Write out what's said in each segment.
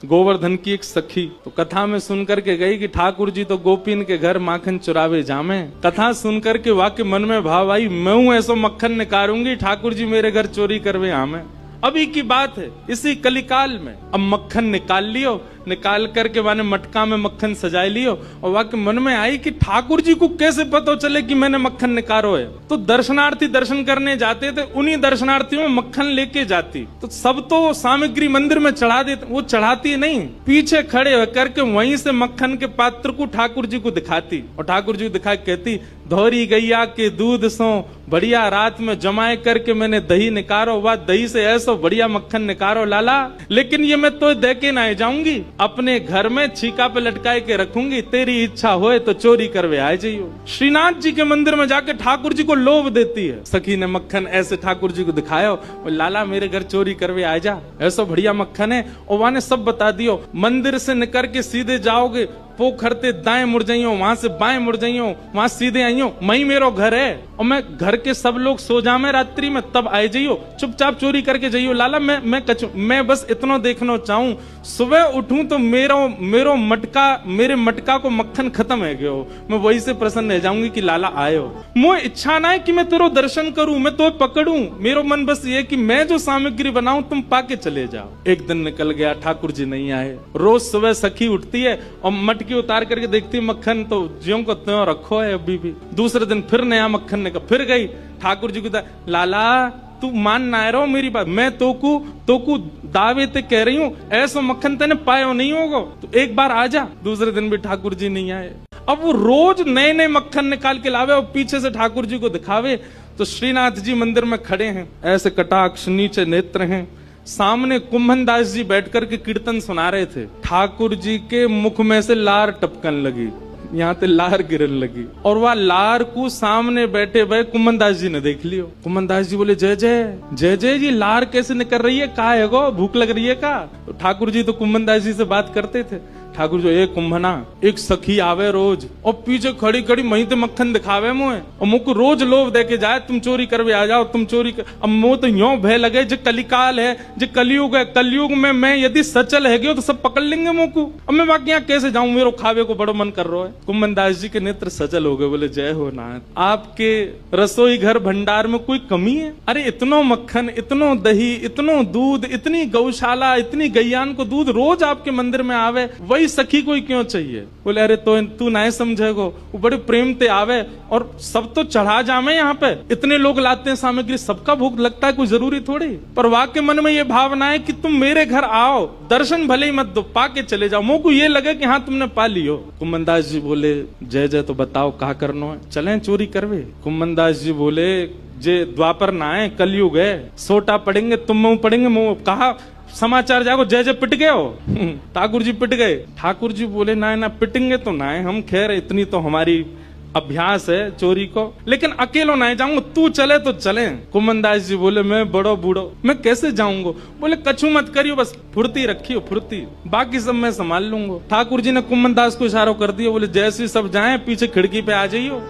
गोवर्धन की एक सखी तो कथा में सुन करके गई कि ठाकुर जी तो गोपीन के घर माखन चुरावे जामे। कथा सुन करके वाक्य मन में भाव आई, मैं हूं ऐसो मक्खन निकारूंगी, ठाकुर जी मेरे घर चोरी करवे आमे। अभी की बात है, इसी कलिकाल में। अब मक्खन निकाल लियो, निकाल करके माने मटका में मक्खन सजाए लियो, और वाकई मन में आई कि ठाकुर जी को कैसे पता चले कि मैंने मक्खन निकारो है। तो दर्शनार्थी दर्शन करने जाते थे, उन्हीं दर्शनार्थियों में मक्खन लेके जाती। तो सब तो सामग्री मंदिर में चढ़ा देते, वो चढ़ाती नहीं, पीछे खड़े होकर के वहीं से मक्खन के पात्र को ठाकुर जी को दिखाती, और ठाकुर जी को दिखा कहती, धौरी गैया के दूध सो बढ़िया रात में जमाए करके मैंने दही निकारो, वह दही से ऐसा बढ़िया मक्खन निकारो लाला, लेकिन ये मैं तो दे के ना जाऊंगी, अपने घर में छीका पे लटकाए के रखूंगी, तेरी इच्छा होए तो चोरी करवे आ जाइयो। श्रीनाथ जी के मंदिर में जाके ठाकुर जी को लोभ देती है। सखी ने मक्खन ऐसे ठाकुर जी को दिखाया, लाला मेरे घर चोरी करवे आ जा, ऐसा बढ़िया मक्खन है। और वहां ने सब बता दियो, मंदिर से निकल के सीधे जाओगे, पोखरते दाएं मुड़ जाइयो, वहां से बाएं मुड़ जाइयो, वहां सीधे आइयो, वही मेरो घर है, और मैं घर के सब लोग सो जामे रात्रि में, तब आए जाइयो, चुपचाप चोरी करके जाइयो लाला। मैं बस इतना देखना चाहूं, सुबह उठूं तो मेरो मटका, मेरे मटका को मक्खन खत्म है गयो, मैं वही से प्रसन्न रह जाऊंगी कि लाला आयो। मुझे इच्छा ना है कि मैं तेरो दर्शन करूं, मैं तो पकड़ूं, मेरो मन बस ये कि मैं जो सामग्री बनाऊं तुम पाके चले जाओ। एक दिन निकल गया, ठाकुर जी नहीं आए। रोज सुबह सखी उठती है और मटकी उतार करके देखती मक्खन तो ज्यों को त्यों रखो है अभी भी। दूसरे दिन फिर नया मक्खन निकल, फिर गई ठाकुर जी को, लाला तू मान ना रहो मेरी बात, मैं तोकू दावे ते कह रही हूं, ऐसा मक्खन तेने पायो नहीं होगा, तो एक बार आ जा। दूसरे दिन भी ठाकुर जी नहीं आए। अब वो रोज नए नए मक्खन निकाल के लावे और पीछे से ठाकुर जी को दिखावे। तो श्रीनाथ जी मंदिर में खड़े हैं, ऐसे कटाक्ष नीचे नेत्र हैं, सामने कुंभन दास जी बैठकर के कीर्तन सुना रहे थे। ठाकुर जी के मुख में से लार टपकन लगी, यहाँ ते लार गिरन लगी, और वह लार को सामने बैठे भाई कुंभन दास जी ने देख लियो। कुंभन दास जी बोले, जय जय जय जय जी, लार कैसे निकल रही है, का है गो, भूख लग रही है का? तो ठाकुर जी तो कुंभन दास जी से बात करते थे। ठाकुर जी, एक कुंभना, एक सखी आवे रोज और पीछे खड़ी खड़ी मही ते मक्खन दिखावे मुझे, और मुझको रोज लोभ दे के जाए, तुम चोरी करवे आ जाओ, तुम चोरी कर। अब मुंह तो यूं भय लगे, जो कलिकाल है, जो कलयुग है, कलयुग में मैं यदि सचल है गयो तो सब पकड़ लेंगे मुझको। अब मैं बाकी यहाँ कैसे जाऊं, मेरे खावे को बड़ो मन कर रहा है। कुंभन दास जी के नेत्र सचल हो गए, बोले, जय हो नाथ, आपके रसोई घर भंडार में कोई कमी है? अरे इतनो मक्खन, इतनो दही, इतनो दूध, इतनी गौशाला, इतनी गैयान को दूध रोज आपके मंदिर में आवे, वही सखी कोई क्यों चाहिए? बोले, अरे तो तू ना समझेगो, वो बड़े प्रेम ते आवे और सब तो चढ़ा जामे, यहाँ पे इतने लोग लाते हैं सामग्री, सबका भूख लगता है, कोई जरूरी थोड़ी। पर वाक्य मन में ये भावना है कि तुम मेरे घर आओ, दर्शन भले ही मत दो, पाके चले जाओ, मुझको ये लगे कि हाँ तुमने पा लियो। कुंभन दास जी बोले, जय जय, तो बताओ कहा करना है, चलें चोरी करवे? कुंभन दास जी बोले, जे द्वापर ना है, कलयुग है, सोटा पड़ेंगे, तुम मुंह पड़ेंगे, मुंह कहा समाचार जागो, जय जय पिट गए हो। ठाकुर जी पिट गए। ठाकुर जी बोले, ना पिटेंगे तो ना है हम, खैर इतनी तो हमारी अभ्यास है चोरी को, लेकिन अकेलो ना जाऊंगा, तू चले तो चले। कुंभन दास जी बोले, मैं बड़ो बूढ़ो, मैं कैसे जाऊंगा? बोले, कछु मत करियो, बस फुर्ती रखियो, फुर्ती, बाकी सब मैं संभाल लूंगा। ठाकुर जी ने कुंभन दास को इशारा कर दिया, बोले, जैसे सब जाए पीछे खिड़की पे आ जाइयो।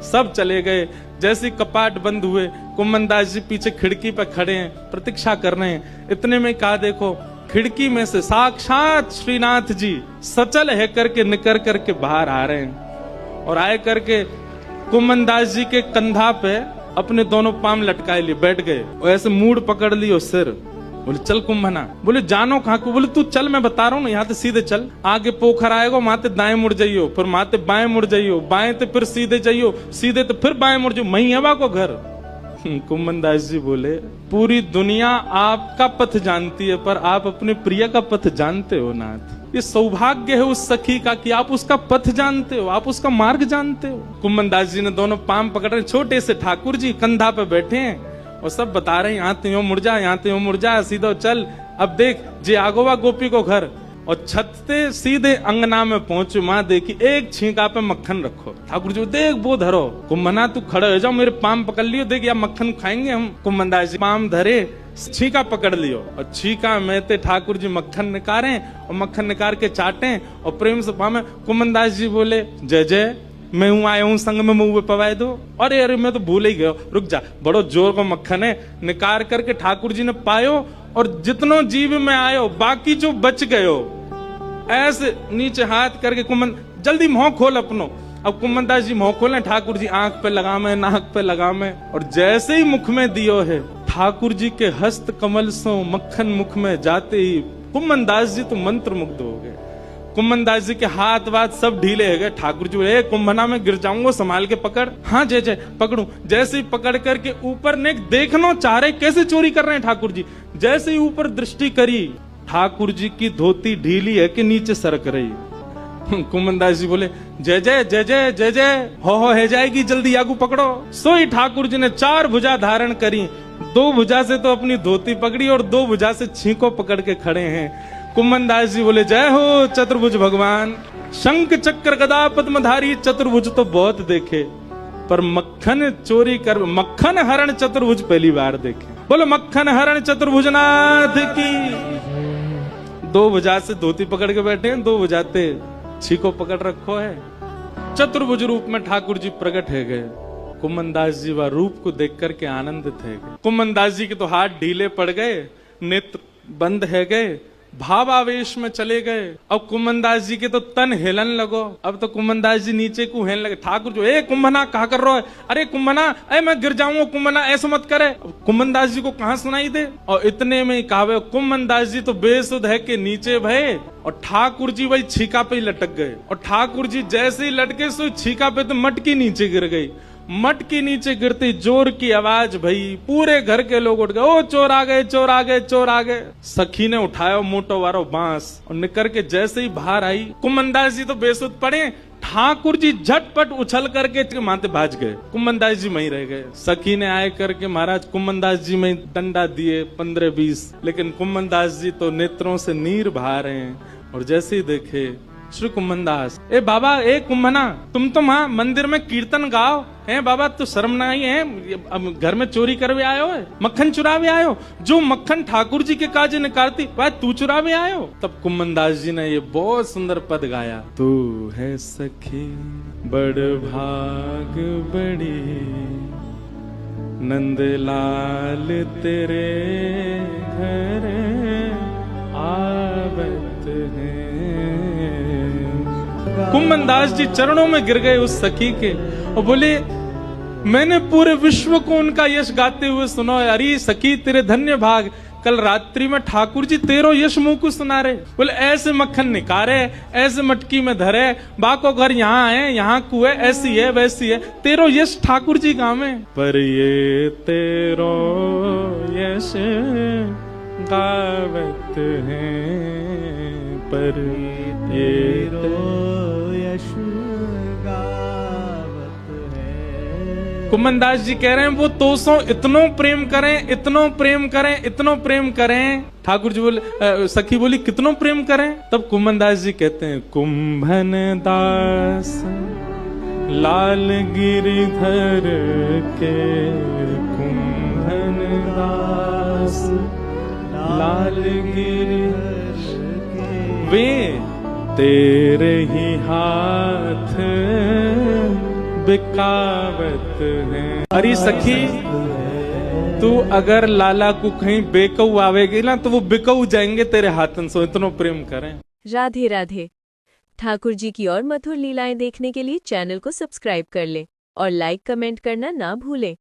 सब चले गए। जैसे कपाट बंद हुए, कुंभन दास जी पीछे खिड़की पे खड़े हैं, प्रतीक्षा कर रहे हैं। इतने में कहा, देखो खिड़की में से साक्षात श्रीनाथ जी सचल है करके निकल करके बाहर आ रहे हैं, और आए करके कुंभन दास जी के कंधा पे अपने दोनों पाम लटकाए लिए बैठ गए, और ऐसे मूड पकड़ लियो सिर। बोले, चल कुंभना। बोले, जानो कहाँ को? बोले, तू चल, मैं बता रहा हूँ ना, यहाँ से सीधे चल, आगे पोखर आएगा, माते दाएं मुड़ जाइयो, फिर माते बाएं मुड़ जाइयो, बाएं ते फिर सीधे जाइयो, सीधे तो फिर बाएं मुड़ जाइयो, मही हवा को घर। कुंभन दास जी बोले, पूरी दुनिया आपका पथ जानती है, पर आप अपने प्रिय का पथ जानते हो नाथ। ये सौभाग्य है उस सखी का कि आप उसका पथ जानते हो, आप उसका मार्ग जानते हो। कुंभन दास जी ने दोनों पाम पकड़ रहे, छोटे से ठाकुर जी कंधा पे बैठे हैं और सब बता रहे हैं, यहाँ ते यूं मुड़ जा, यहाँ ते यूं मुड़ जा, सीधो चल। अब देख, जे आगोवा गोपी को घर, और छत से सीधे अंगना में पहुंचे, माँ देखी एक छींका पे मक्खन रखो। ठाकुर जी, देख वो धरो। कुंभना, तू खड़े हो जाओ, मेरे पाम पकड़ लियो, देख या मक्खन खाएंगे हम। कुंभन दास जी पाम धरे, छींका पकड़ लियो, और छींका में ते ठाकुर जी मक्खन निकारे, और मक्खन निकाल के चाटे और प्रेम से पामे। कुंभन दास जी बोले, जय जय, मैं हूं आया हूं संग में, मुंह पवाए दो। अरे मैं तो भूल ही गया, रुक जा, बड़ो जोर का मक्खन है। निकाल करके ठाकुर जी ने पायो, और जितनो जीव में आयो बाकी जो बच गयो, ऐसे नीचे हाथ करके कुमन जल्दी मुंह खोल अपनो। अब कुमनदास जी मुंह खोले, ठाकुर जी आंख पे लगा में, नाक पे लगा में, और जैसे ही मुख में दियो है, ठाकुर जी के हस्त कमल सो मक्खन मुख में जाते ही कुमनदास जी तो मंत्र मुग्ध हो गए। कुमनदास जी के हाथ वाथ सब ढीले हो गए। ठाकुर जी बोले, कुंभना में गिर जाऊंगा, संभाल के पकड़। हाँ जय जय पकड़ू। जैसे ही पकड़ करके ऊपर ने देखना चाह रहे कैसे चोरी कर रहे हैं ठाकुर जी। जैसे ही ऊपर दृष्टि करी, ठाकुर जी की धोती ढीली है कि नीचे सरक रही। कुमनदास जी बोले, जय जय जय जय जय जय, हो है जाएगी, जल्दी आगू पकड़ो। सोई ठाकुर जी ने 4 भुजा धारण करी, 2 भुजा से तो अपनी धोती पकड़ी और 2 भुजा से छींको पकड़ के खड़े हैं। कुमनदास जी बोले, जय हो चतुर्भुज भगवान। शंख चक्र गदा पद्मधारी चतुर्भुज तो बहुत देखे, पर मक्खन चोरी कर, मक्खन हरण चतुर्भुज पहली बार देखे। बोलो मक्खन हरण चतुर्भुज नाथ की। 2 भुजा से धोती पकड़ के बैठे हैं, 2 भुजाते छीको पकड़ रखो है। चतुर्भुज रूप में ठाकुर जी प्रकट है गए। कुमनदास जी वह रूप को देख करके आनंदित है गए। कुमनदास जी के तो हाथ ढीले पड़ गए, नेत्र बंद है गए, भावावेश में चले गए। अब कुमनदास जी के तो तन हिलन लगो। अब तो कुमनदास जी नीचे को हिलने लगे। ठाकुर जो, ए कुंभना कहा कर रहा है? अरे कुंभना, अरे मैं गिर जाऊंगा कुंभना, ऐसा मत करे। कुमनदास जी को कहां सुनाई दे। और इतने में कहावे कुमनदास जी तो बेसुध है के नीचे भय, और ठाकुर जी वही छीका पे ही लटक गए। और ठाकुर जी जैसे ही लटके सो छीका पे तो मटकी नीचे गिर गई। मटकी नीचे गिरती जोर की आवाज भई, पूरे घर के लोग उठ गए, ओ चोर आ गए, चोर आ गए, चोर आ गए। सखी ने उठाया मोटो वारो बांस और निकर के जैसे ही बाहर आई, कुमनदास जी तो बेसुध पड़े। ठाकुर जी झटपट उछल करके माथे भाज गए, कुमनदास जी वहीं रह गए। सखी ने आए करके महाराज कुमनदास जी में डंडा दिए 15-20, लेकिन कुमनदास जी तो नेत्रों से नीर बहा रहे हैं। और जैसे ही देखे श्री कुमनदास, ए बाबा, ए कुंभना, तुम तो वहां मंदिर में कीर्तन गाओ है बाबा, तो शर्म नहीं है? अब घर में चोरी करवे आयो है, मक्खन चुरावे आयो, जो मक्खन ठाकुर जी के काजे निकालती वह तू चुरावे आयो। तब कुमनदास जी ने ये बहुत सुंदर पद गाया, तू है सखी बड़ भाग बड़ी, नंदलाल तेरे घर आवत है। कुमनदास जी चरणों में गिर गए उस सखी के और बोले, मैंने पूरे विश्व को उनका यश गाते हुए सुना है। अरे सखी तेरे धन्य भाग, कल रात्रि में ठाकुर जी तेरो यश मुंह को सुना रहे। बोले ऐसे मक्खन निकारे, ऐसे मटकी में धरे, बाको घर यहाँ है, यहाँ कुए, ऐसी है वैसी है, तेरो यश ठाकुर जी गावे। पर ये तेरो यश गावत है, पर तेरो यश गावत है। कुमनदास जी कह रहे हैं वो तो सो इतनो प्रेम करें, इतनो प्रेम करें, इतनो प्रेम करें। ठाकुर जी बोले, सखी बोली कितनो प्रेम करें? तब कुमनदास जी कहते हैं, कुंभन दास लाल गिरिधर के, कुंभन दास लाल गिरिधर वे तेरे ही हाथ बिकावत है। अरे सखी, तू अगर लाला को कहीं बेकऊ आवेगी ना तो वो बिकऊ जाएंगे तेरे हाथन से, इतना प्रेम करें। राधे राधे। ठाकुर जी की और मधुर लीलाएं देखने के लिए चैनल को सब्सक्राइब कर लें और लाइक कमेंट करना ना भूलें।